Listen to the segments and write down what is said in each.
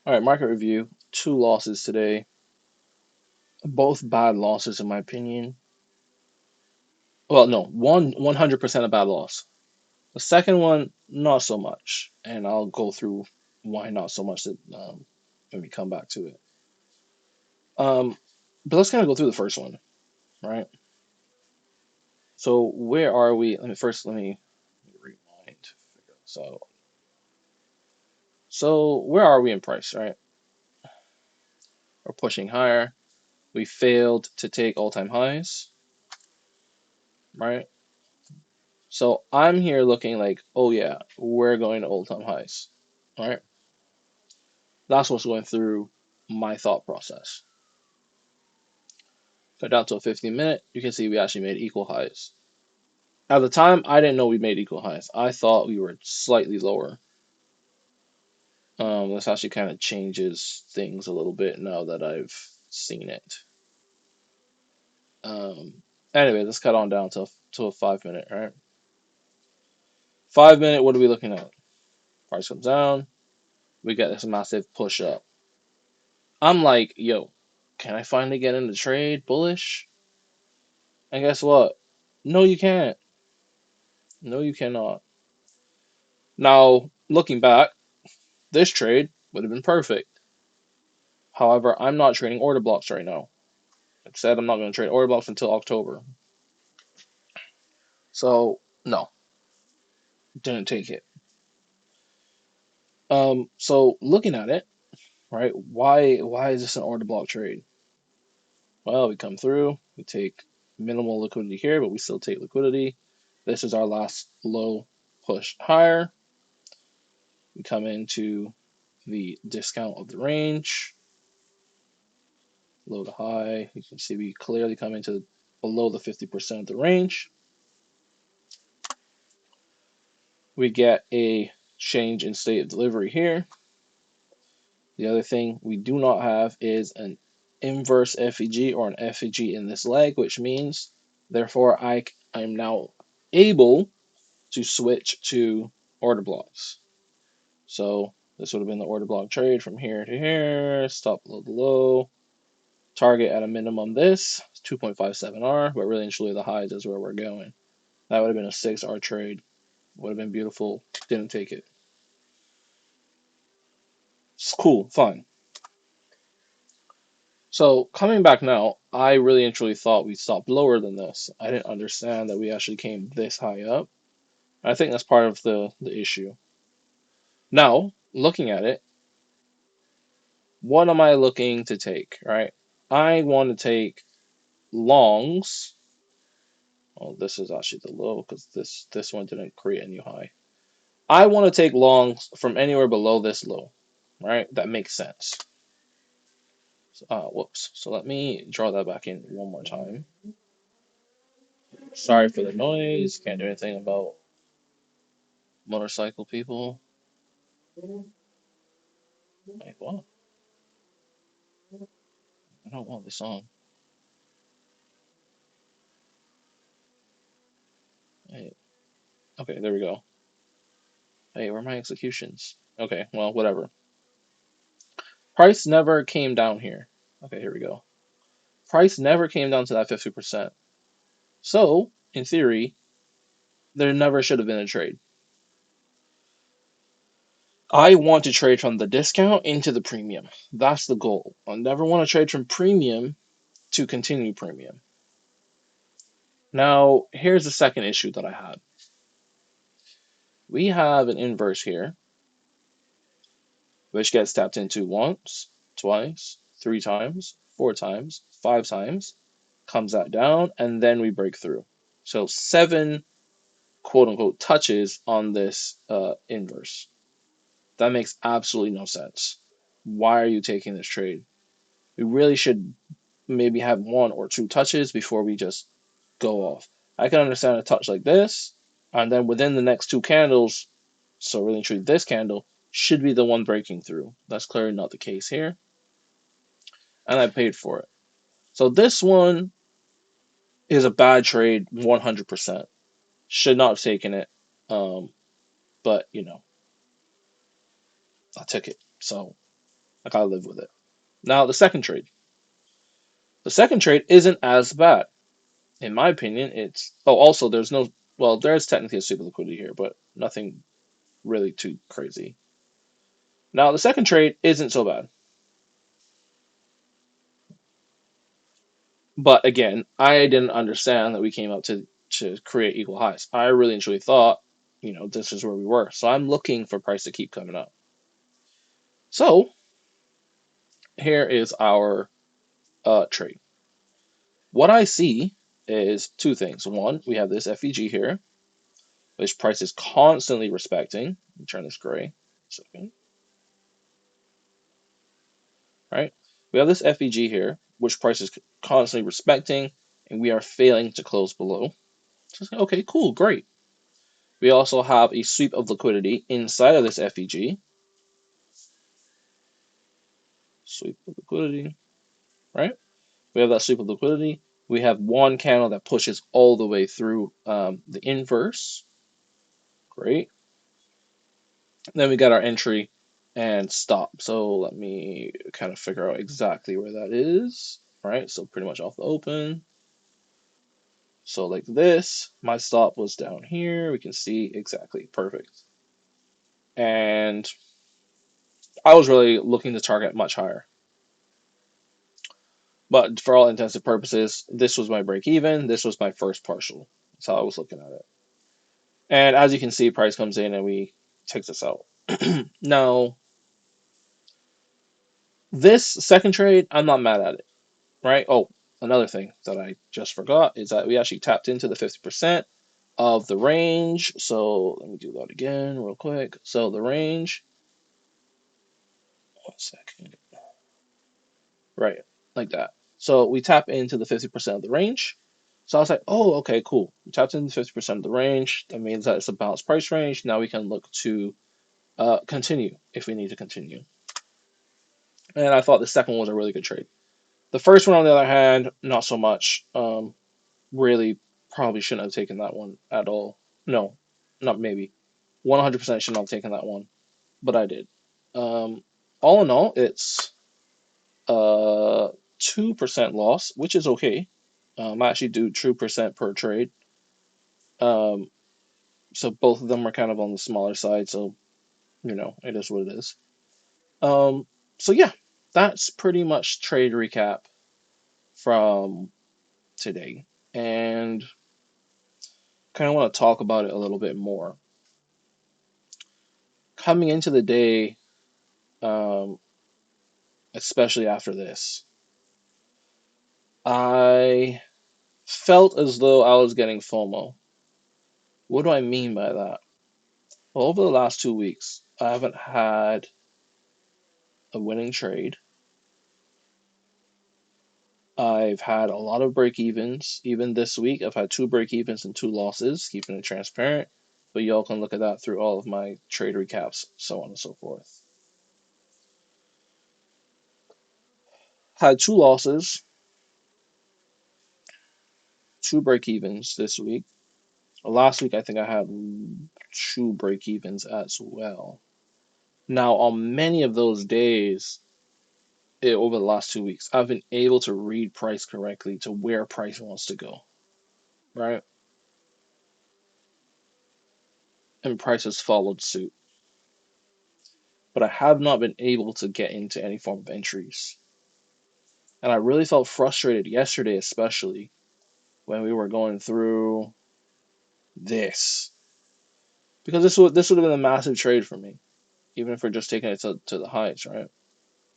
All right, market review. Two losses today. Both bad losses in my opinion. Well, no, one 100% a bad loss. The second one, not so much, and I'll go through why not so much when we come back to it. Um, but let's kind of go through the first one, right? So where are we? Let me rewind. So where are we in price, right? We're pushing higher. We failed to take all-time highs, right? So I'm here looking like, oh yeah, we're going to all-time highs, all right? That's what's going through my thought process. Go down to a 15-minute, you can see we actually made equal highs. At the time, I didn't know we made equal highs. I thought we were slightly lower. This actually kind of changes things a little bit now that I've seen it. Um, anyway, let's cut on down to a 5 minute, right? 5 minute, what are we looking at? Price comes down, we get this massive push up. I'm like, yo, can I finally get in the trade bullish? And guess what? No, you can't. No, you cannot. Now, looking back, this trade would have been perfect. However, I'm not trading order blocks right now. Like I said, I'm not going to trade order blocks until October. So, no, didn't take it. So looking at it, right? Why is this an order block trade? Well, we come through, we take minimal liquidity here, but we still take liquidity. This is our last low push higher. We come into the discount of the range, low to high. You can see we clearly come into below the 50% of the range. We get a change in state of delivery here. The other thing we do not have is an inverse FEG or an FEG in this leg, which means, therefore, I'm now able to switch to order blocks. So this would have been the order block trade from here to here, stop below the low, target at a minimum this, 2.57R, but really and truly the highs is where we're going. That would have been a 6R trade, would have been beautiful, didn't take it. It's cool, fine. So coming back now, I really and truly thought we stopped lower than this. I didn't understand that we actually came this high up. I think that's part of the issue. Now, looking at it, what am I looking to take, right? I want to take longs. Oh, this is actually the low because this one didn't create a new high. I want to take longs from anywhere below this low, right? That makes sense. Whoops. So let me draw that back in one more time. Sorry for the noise. Can't do anything about motorcycle people. Like what? I don't want this on. Hey, okay, there we go. Hey, where are my executions? Okay, well, whatever. Price never came down here. Okay, here we go. Price never came down to that 50%. So, in theory, there never should have been a trade. I want to trade from the discount into the premium. That's the goal. I never want to trade from premium to continue premium. Now, here's the second issue that I had. We have an inverse here, which gets tapped into once, twice, three times, four times, five times, comes that down, and then we break through. So seven quote unquote touches on this inverse. That makes absolutely no sense. Why are you taking this trade? We really should maybe have one or two touches before we just go off. I can understand a touch like this, and then within the next two candles, so really truly this candle should be the one breaking through. That's clearly not the case here, and I paid for it. So this one is a bad trade, 100%. Should not have taken it, but I took it. So I gotta live with it. Now the second trade. The second trade isn't as bad. In my opinion, it's also there's no there's technically a super liquidity here, but nothing really too crazy. Now the second trade isn't so bad. But again, I didn't understand that we came up to create equal highs. I really and truly thought, this is where we were. So I'm looking for price to keep coming up. So here is our trade. What I see is two things. One, we have this FEG here, which price is constantly respecting. Let me turn this gray. Second, right? We have this FEG here, which price is constantly respecting, and we are failing to close below. So okay, cool, great. We also have a sweep of liquidity inside of this FEG. Sweep of liquidity, right? We have that sweep of liquidity. We have one candle that pushes all the way through the inverse. Great. Then we got our entry and stop. So let me kind of figure out exactly where that is. Right, so pretty much off the open. So like this, my stop was down here. We can see exactly perfect. And I was really looking to target much higher. But for all intents and purposes, this was my break even. This was my first partial. That's how I was looking at it. And as you can see, price comes in and we takes us out. Now, this second trade, I'm not mad at it, right? Oh, another thing that I just forgot is that we actually tapped into the 50% of the range. So let me do that again real quick. So the range, 1 second, right, like that. So we tap into the 50% of the range. So I was like, oh, okay, cool. We tapped into 50% of the range. That means that it's a balanced price range. Now we can look to continue if we need to continue. And I thought the second one was a really good trade. The first one, on the other hand, not so much. Really, probably shouldn't have taken that one at all. No, not maybe. 100% should not have taken that one, but I did. Um, all in all, it's 2% loss, which is okay. I actually do 2% per trade. Um, so both of them are kind of on the smaller side, so it is what it is. Um, so yeah, that's pretty much trade recap from today, and kind of want to talk about it a little bit more. Coming into the day, um, especially after this, I felt as though I was getting FOMO. What do I mean by that? Well, over the last 2 weeks, I haven't had a winning trade. I've had a lot of break evens. Even this week, I've had two break evens and two losses, keeping it transparent. But y'all can look at that through all of my trade recaps, so on and so forth. Had two losses, two break evens this week. Last week, I think I had two break evens as well. Now, on many of those days, over the last 2 weeks, I've been able to read price correctly to where price wants to go, right? And price has followed suit. But I have not been able to get into any form of entries. And I really felt frustrated yesterday, especially when we were going through this. Because this would have been a massive trade for me, even if we're just taking it to the highs, right?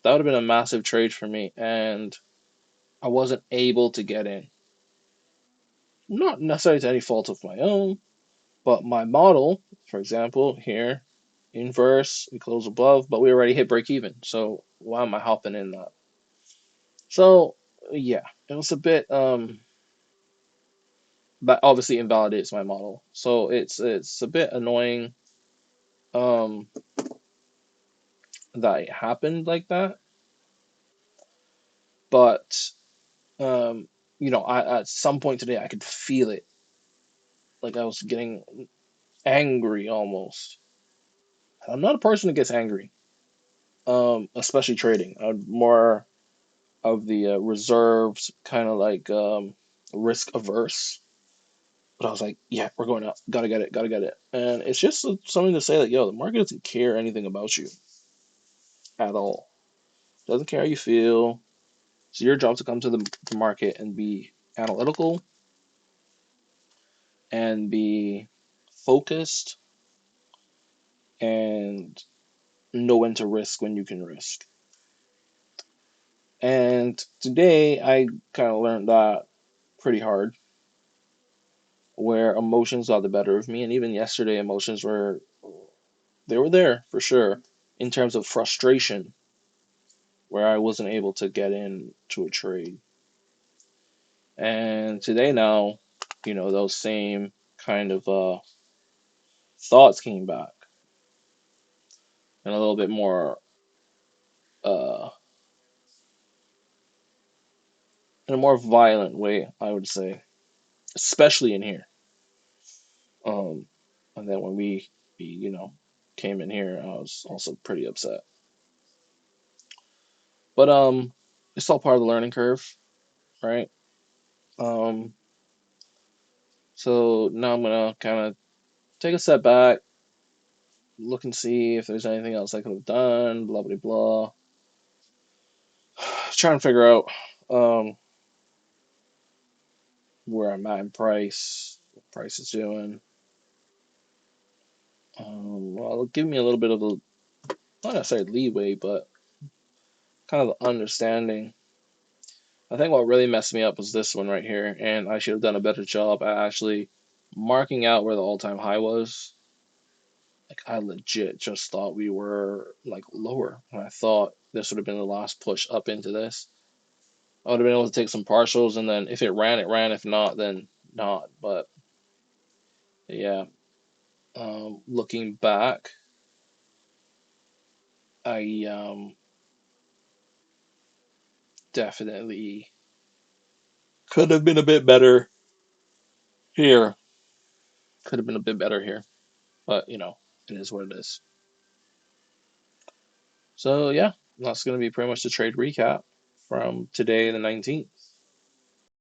That would have been a massive trade for me, and I wasn't able to get in. Not necessarily to any fault of my own, but my model, for example, here, inverse, we close above, but we already hit break even. So why am I hopping in that? So yeah, it was a bit that obviously invalidates my model. So it's a bit annoying um that it happened like that. But um I at some point today I could feel it. Like I was getting angry almost. I'm not a person that gets angry. especially trading. I'm more of the reserves, kind of like risk averse. But I was like, yeah, we're going up. Gotta get it. Gotta get it. And it's just something to say that, yo, the market doesn't care anything about you at all. Doesn't care how you feel. It's your job to come to the market and be analytical and be focused and know when to risk when you can risk. And today I kind of learned that pretty hard, where emotions got the better of me. And even yesterday, emotions were there for sure in terms of frustration, where I wasn't able to get into a trade. And today now, those same kind of thoughts came back in a little bit more uh in a more violent way, I would say, especially in here. Um, and then when we came in here, I was also pretty upset. But it's all part of the learning curve, right? Um, so now I'm gonna kind of take a step back, look and see if there's anything else I could have done, blah blah blah. Trying to figure out um where I'm at in price, what price is doing. Well, it'll give me a little bit of a not necessarily leeway, but kind of understanding. I think what really messed me up was this one right here, and I should have done a better job at actually marking out where the all-time high was. Like I legit just thought we were like lower, and I thought this would have been the last push up into this. I would have been able to take some partials, and then if it ran, it ran. If not, then not. But yeah, looking back, I definitely could have been a bit better here. Could have been a bit better here, but it is what it is. So yeah, that's going to be pretty much the trade recap from today, the 19th.